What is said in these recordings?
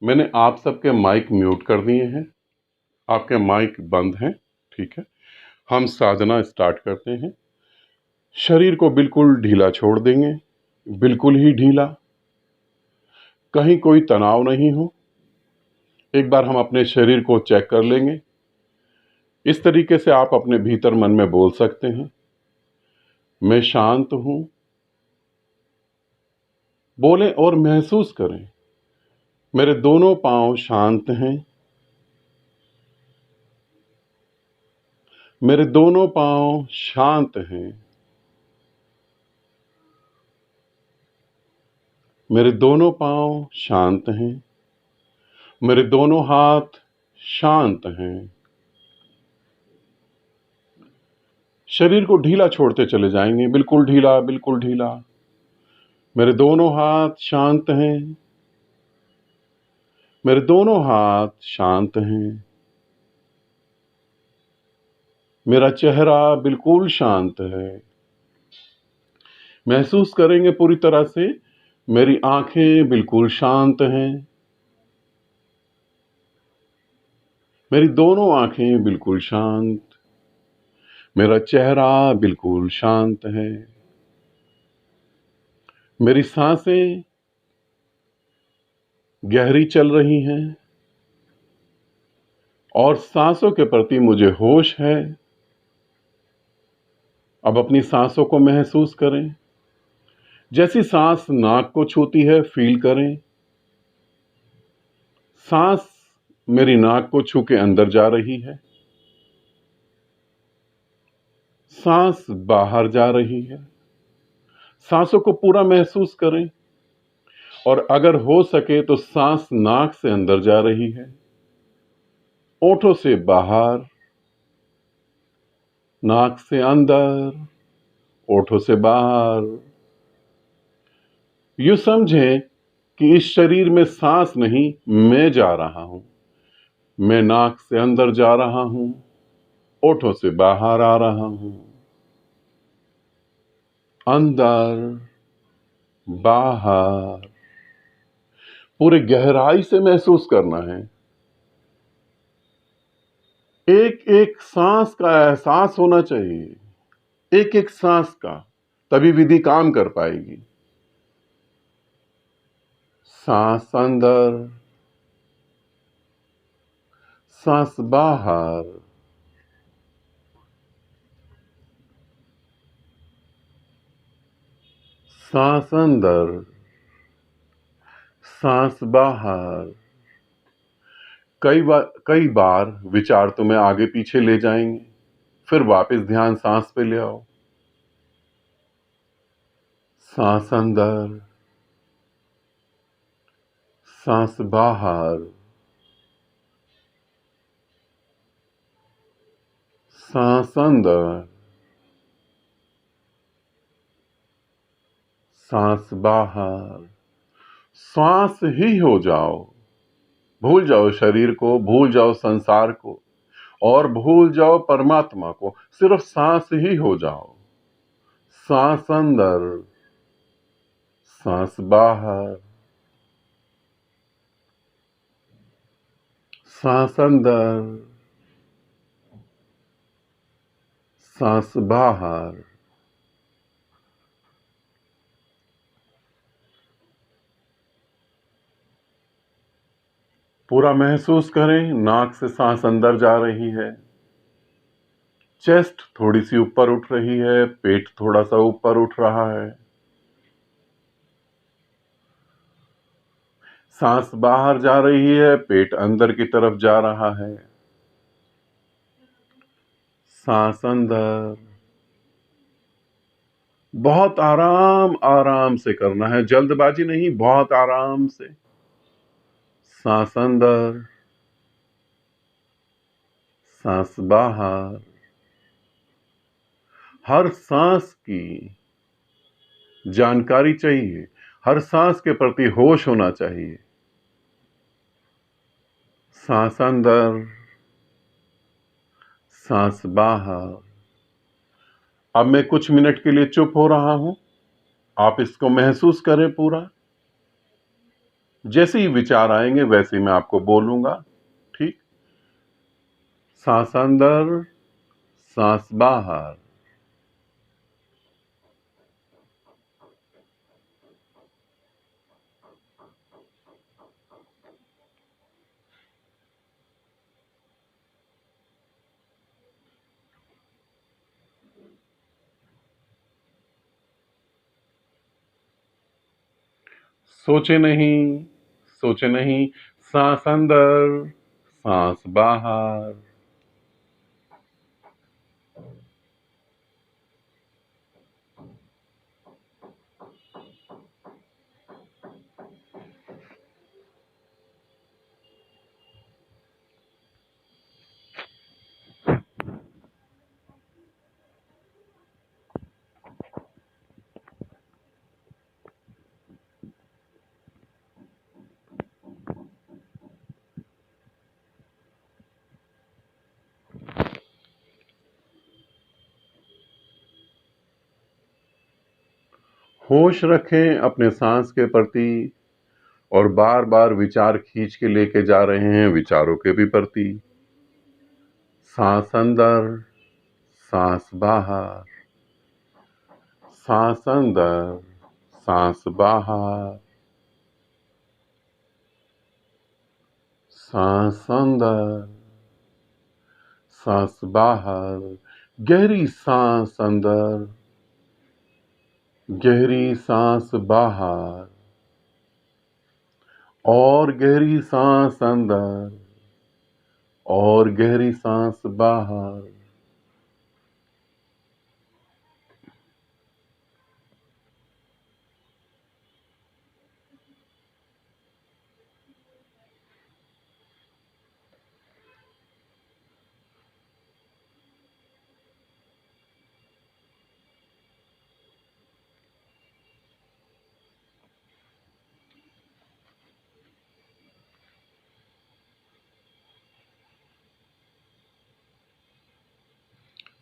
मैंने आप सबके माइक म्यूट कर दिए हैं। आपके माइक बंद हैं। ठीक है, हम साधना स्टार्ट करते हैं। शरीर को बिल्कुल ढीला छोड़ देंगे, बिल्कुल ही ढीला, कहीं कोई तनाव नहीं हो। एक बार हम अपने शरीर को चेक कर लेंगे। इस तरीके से आप अपने भीतर मन में बोल सकते हैं, मैं शांत हूं। बोलें और महसूस करें, मेरे दोनों पांव शांत हैं। मेरे दोनों पांव शांत हैं। मेरे दोनों पांव शांत हैं। मेरे दोनों हाथ शांत हैं। शरीर को ढीला छोड़ते चले जाएंगे, बिल्कुल ढीला, बिल्कुल ढीला। मेरे दोनों हाथ शांत हैं। मेरे दोनों हाथ शांत हैं। मेरा चेहरा बिल्कुल शांत है। महसूस करेंगे पूरी तरह से, मेरी आंखें बिल्कुल शांत हैं। मेरी दोनों आंखें बिल्कुल शांत। मेरा चेहरा बिल्कुल शांत है। मेरी सांसें गहरी चल रही हैं और सांसों के प्रति मुझे होश है। अब अपनी सांसों को महसूस करें। जैसी सांस नाक को छूती है, फील करें। सांस मेरी नाक को छू के अंदर जा रही है, सांस बाहर जा रही है। सांसों को पूरा महसूस करें और अगर हो सके तो सांस नाक से अंदर जा रही है, ओठों से बाहर, नाक से अंदर, ओठों से बाहर। यूं समझें कि इस शरीर में सांस नहीं, मैं जा रहा हूं। मैं नाक से अंदर जा रहा हूं, ओठों से बाहर आ रहा हूं। अंदर, बाहर, पूरे गहराई से महसूस करना है। एक एक सांस का एहसास होना चाहिए, एक एक सांस का, तभी विधि काम कर पाएगी। सांस अंदर, सांस बाहर। सांस अंदर, सांस बाहर। कई बार विचार तुम्हें आगे पीछे ले जाएंगे, फिर वापस ध्यान सांस पे ले आओ। सांस अंदर, सांस बाहर। सांस अंदर, सांस बाहर। सांस ही हो जाओ। भूल जाओ शरीर को, भूल जाओ संसार को और भूल जाओ परमात्मा को। सिर्फ सांस ही हो जाओ। सांस अंदर, सांस बाहर। सांस अंदर, सांस बाहर। पूरा महसूस करें, नाक से सांस अंदर जा रही है, चेस्ट थोड़ी सी ऊपर उठ रही है, पेट थोड़ा सा ऊपर उठ रहा है। सांस बाहर जा रही है, पेट अंदर की तरफ जा रहा है। सांस अंदर। बहुत आराम आराम से करना है, जल्दबाजी नहीं, बहुत आराम से। सांस अंदर, सांस बाहर। हर सांस की जानकारी चाहिए, हर सांस के प्रति होश होना चाहिए। सांस अंदर, सांस बाहर। अब मैं कुछ मिनट के लिए चुप हो रहा हूं, आप इसको महसूस करें पूरा। जैसे ही विचार आएंगे वैसे ही मैं आपको बोलूंगा। ठीक? सांस अंदर, सांस बाहर। सोचे नहीं, सोचे नहीं। सांस अंदर, सांस बाहर। होश रखें अपने सांस के प्रति और बार बार विचार खींच के लेके जा रहे हैं विचारों के भी प्रति। सांस अंदर, सांस बाहर। सांस अंदर, सांस बाहर। सांस अंदर, सांस बाहर। गहरी सांस अंदर, गहरी सांस बाहर। और गहरी सांस अंदर और गहरी सांस बाहर।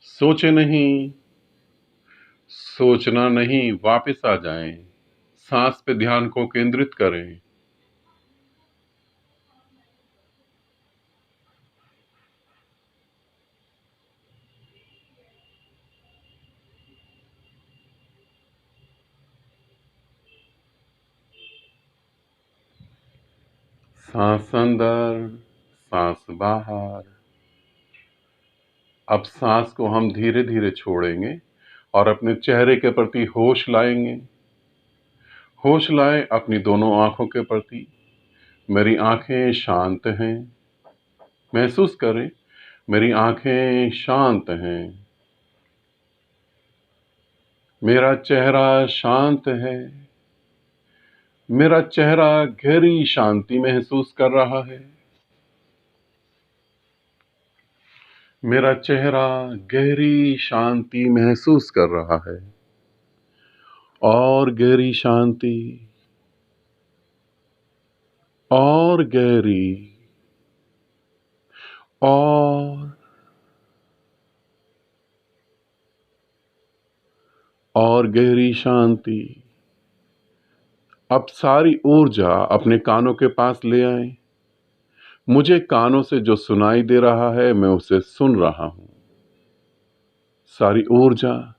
सोचे नहीं, सोचना नहीं, वापस आ जाएं। सांस पे ध्यान को केंद्रित करें। सांस अंदर, सांस बाहर। अब सांस को हम धीरे धीरे छोड़ेंगे और अपने चेहरे के प्रति होश लाएंगे। होश लाएं अपनी दोनों आंखों के प्रति। मेरी आंखें शांत हैं। महसूस करें, मेरी आंखें शांत हैं। मेरा चेहरा शांत है। मेरा चेहरा गहरी शांति महसूस कर रहा है। मेरा चेहरा गहरी शांति महसूस कर रहा है। और गहरी शांति, और गहरी, और गहरी शांति। अब सारी ऊर्जा अपने कानों के पास ले आए। मुझे कानों से जो सुनाई दे रहा है मैं उसे सुन रहा हूं। सारी ऊर्जा,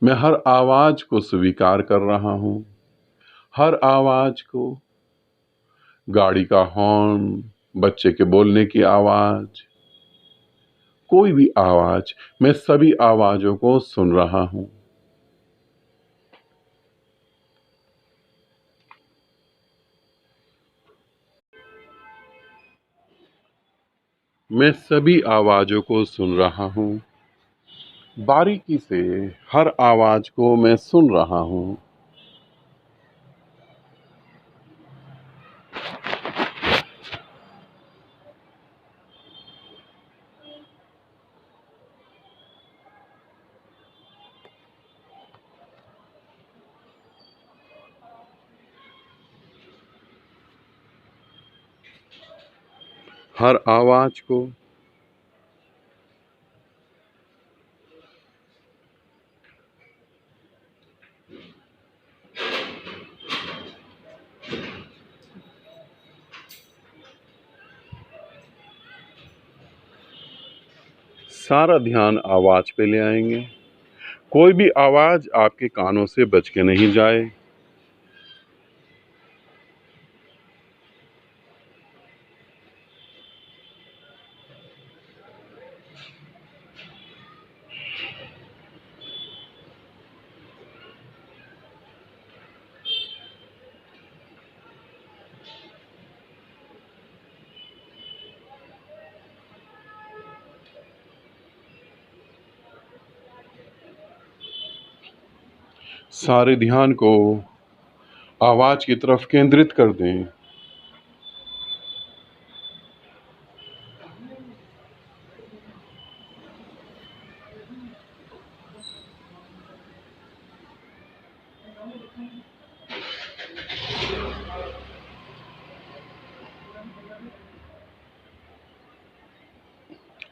मैं हर आवाज को स्वीकार कर रहा हूं। हर आवाज को, गाड़ी का हॉर्न, बच्चे के बोलने की आवाज, कोई भी आवाज, मैं सभी आवाजों को सुन रहा हूं। मैं सभी आवाजों को सुन रहा हूं। बारीकी से हर आवाज को मैं सुन रहा हूं। हर आवाज को, सारा ध्यान आवाज़ पे ले आएंगे। कोई भी आवाज़ आपके कानों से बच के नहीं जाए। सारे ध्यान को आवाज़ की तरफ केंद्रित कर दें।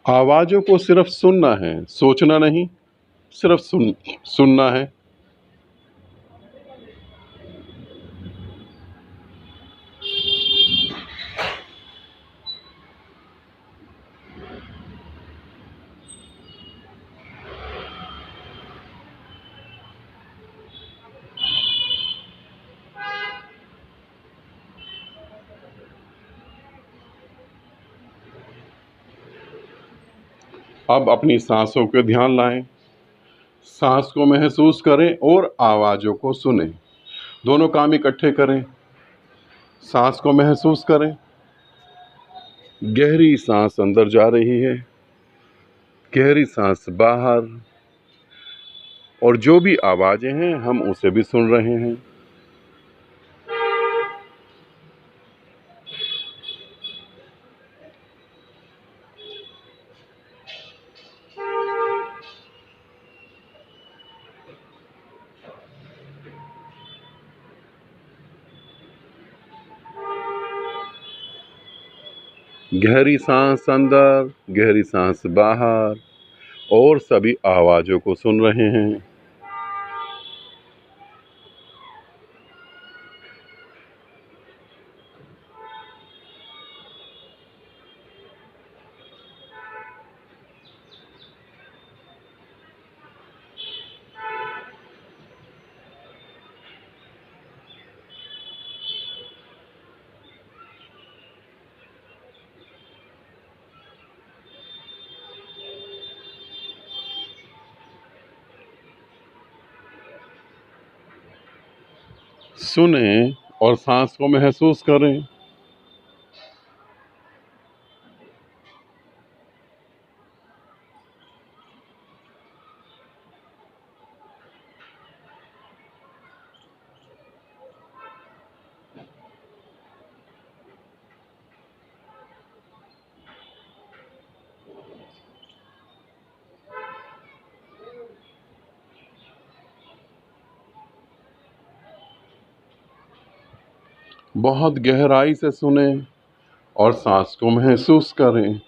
आवाज़ों को सिर्फ सुनना है, सोचना नहीं, सिर्फ सुनना है। अब अपनी सांसों पे ध्यान लाएं। सांस को महसूस करें और आवाज़ों को सुनें। दोनों काम इकट्ठे करें। सांस को महसूस करें। गहरी सांस अंदर जा रही है, गहरी सांस बाहर, और जो भी आवाज़ें हैं हम उसे भी सुन रहे हैं। गहरी सांस अंदर, गहरी सांस बाहर, और सभी आवाज़ों को सुन रहे हैं। सुनें और सांस को महसूस करें। बहुत गहराई से सुनें और सांस को महसूस करें।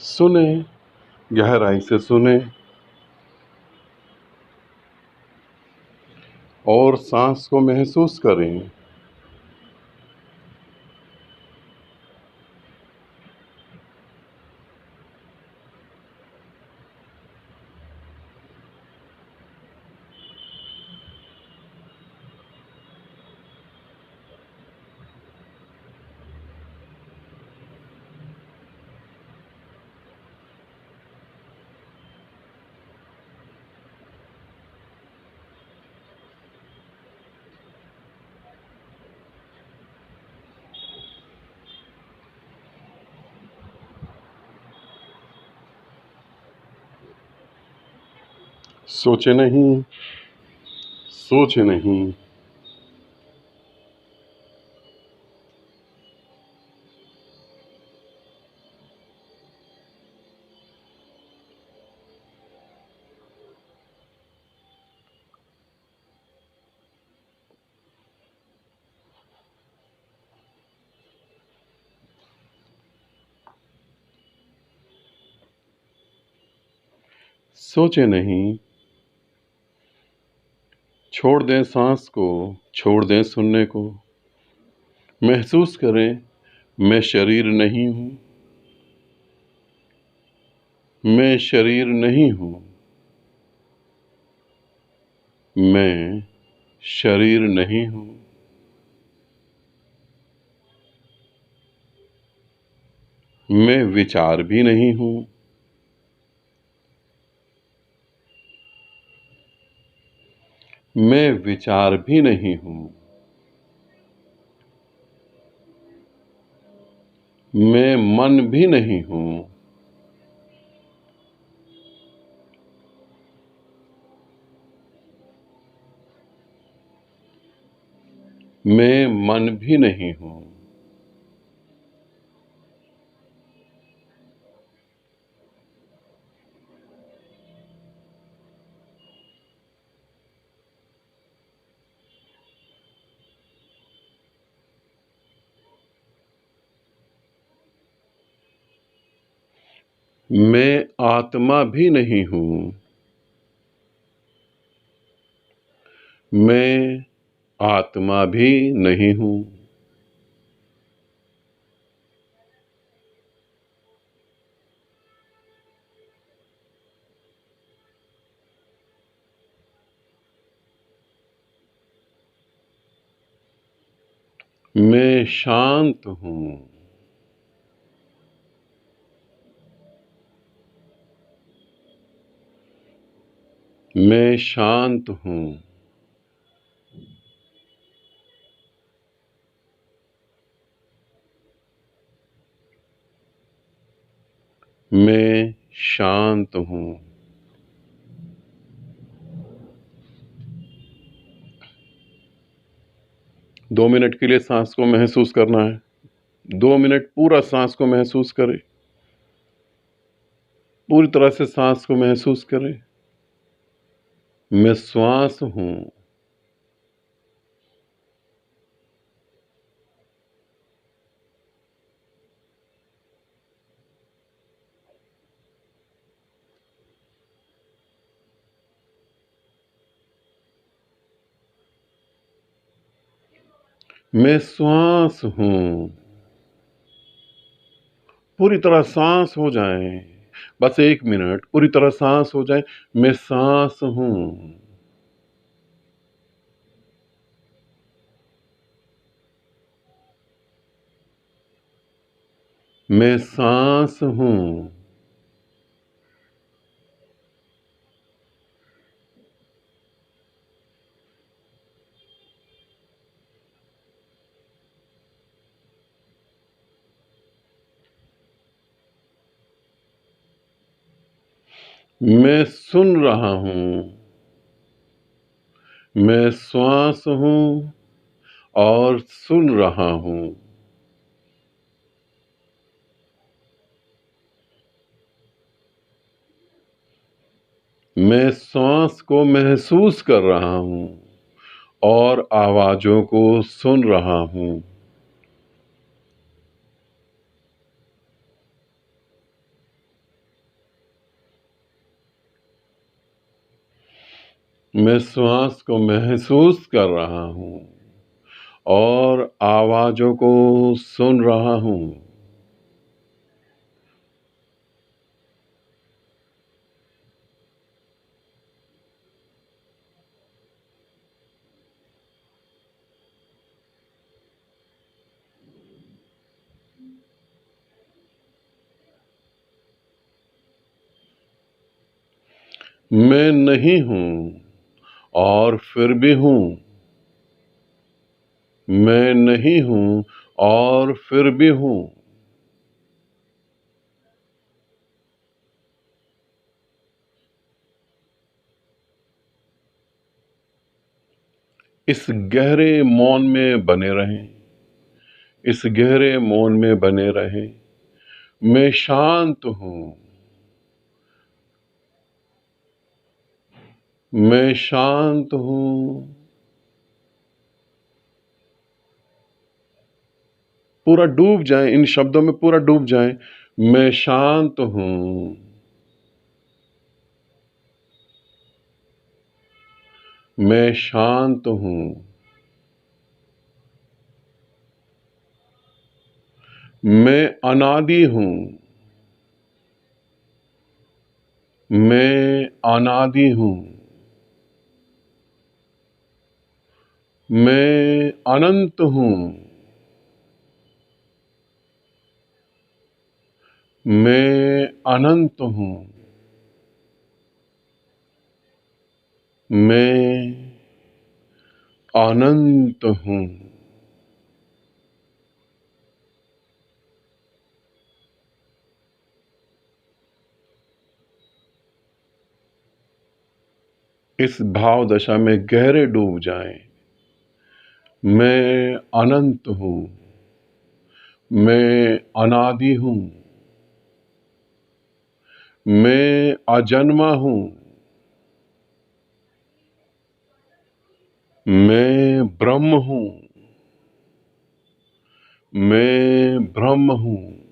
सुनें, गहराई से सुनें और सांस को महसूस करें। सोचे नहीं, सोचे नहीं, सोचे नहीं। छोड़ दें सांस को, छोड़ दें सुनने को, महसूस करें मैं शरीर नहीं हूँ, मैं शरीर नहीं हूँ, मैं शरीर नहीं हूँ, मैं विचार भी नहीं हूँ, मैं विचार भी नहीं हूँ, मैं मन भी नहीं हूँ, मैं मन भी नहीं हूँ, मैं आत्मा भी नहीं हूँ, मैं आत्मा भी नहीं हूँ, मैं शांत हूँ, मैं शांत हूँ, मैं शांत हूँ। 2 मिनट के लिए सांस को महसूस करना है। 2 मिनट पूरा सांस को महसूस करें, पूरी तरह से सांस को महसूस करें। मैं श्वास हूँ, मैं श्वास हूँ। पूरी तरह सांस हो जाए, बस 1 मिनट पूरी तरह सांस हो जाए। मैं सांस हूँ, मैं सांस हूँ, मैं सुन रहा हूँ, मैं श्वास हूँ और सुन रहा हूँ, मैं सांस को महसूस कर रहा हूँ और आवाजों को सुन रहा हूँ। मैं श्वास को महसूस कर रहा हूँ और आवाजों को सुन रहा हूँ। मैं नहीं हूँ और फिर भी हूँ, मैं नहीं हूँ और फिर भी हूँ, इस गहरे मौन में बने रहें, इस गहरे मौन में बने रहें। मैं शांत हूं, मैं शांत हूं। पूरा डूब जाएं, इन शब्दों में पूरा डूब जाएं। मैं शांत हूं, मैं शांत हूं। मैं अनादि हूं, मैं अनादि हूं। मैं अनंत हूं, मैं अनंत हूं। मैं अनंत हूं। इस भाव दशा में गहरे डूब जाएं। मैं अनंत हूं, मैं अनादि हूं, मैं अजन्मा हूं, मैं ब्रह्म हूं, मैं ब्रह्म हूं।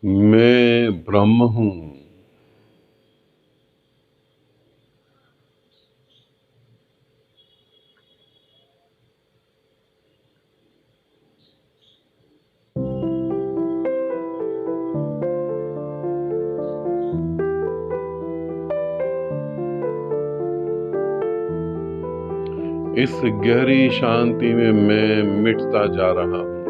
मैं ब्रह्म हूं। इस गहरी शांति में मैं मिटता जा रहा हूं।